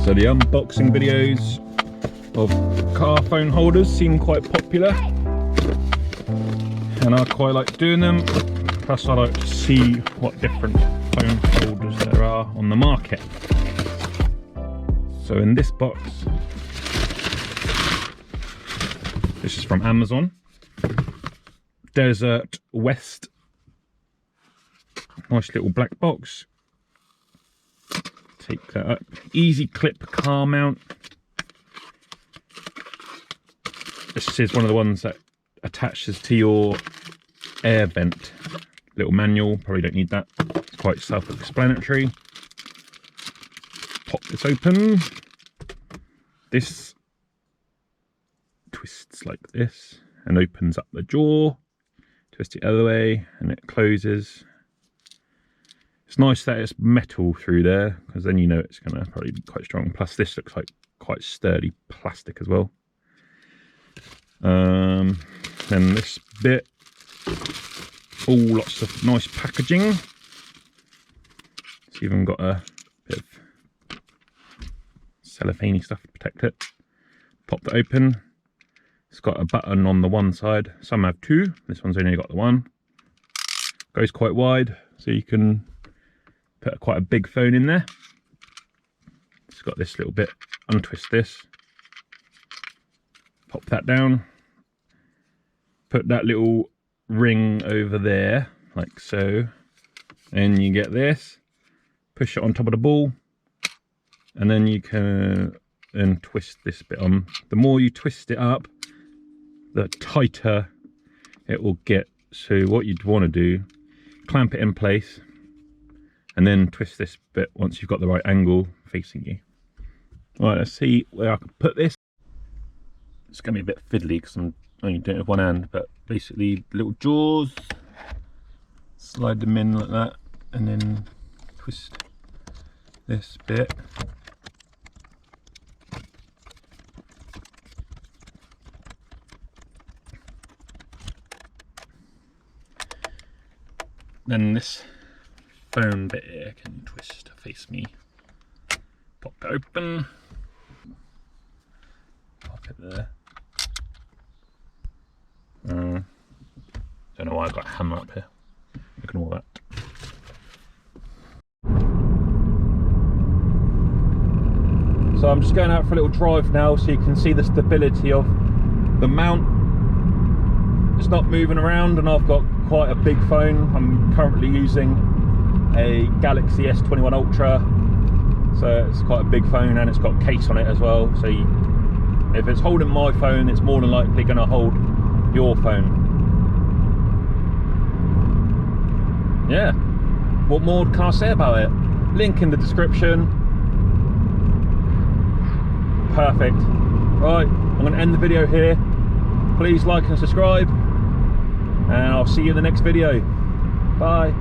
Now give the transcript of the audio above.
So the unboxing videos of car phone holders seem quite popular, and I quite like doing them. Plus I like to see what different phone holders there are on the market. So in this box, this is from Amazon, DesertWest. Nice little black box. Take that up. Easy clip car mount. This is one of the ones that attaches to your air vent. Little manual, probably don't need that. It's quite self-explanatory. Pop this open. This twists like this and opens up the jaw. Twist it the other way and it closes. It's nice that it's metal through there, because then you know it's going to probably be quite strong. Plus this looks like quite sturdy plastic as well. Then this bit, all lots of nice packaging. It's even got a bit of cellophane stuff to protect it. Pop that open. It's got a button on the one side. Some have two. This one's only got the one. Goes quite wide, so you can put quite a big phone in there. It's got this little bit. Untwist this. Pop that down. Put that little ring over there, like so. And you get this. Push it on top of the ball. And then you can then twist this bit on. The more you twist it up, the tighter it will get. So what you'd want to do, clamp it in place and then twist this bit once you've got the right angle facing you. Right, let's see where I can put this. It's going to be a bit fiddly because I'm only doing it with one hand, but basically little jaws, slide them in like that and then twist this bit. Then this phone bit here can twist to face me. Pop it open. Pop it there. Don't know why I've got a hammer up here. Ignore that. So I'm just going out for a little drive now so you can see the stability of the mount. It's not moving around, and I've got quite a big phone. I'm currently using a Galaxy S21 Ultra, so it's quite a big phone and it's got a case on it as well. So if it's holding my phone, it's more than likely going to hold your phone. Yeah, what more can I say about it? Link in the description. Perfect. Right, I'm going to end the video here. Please like and subscribe, and I'll see you in the next video. Bye.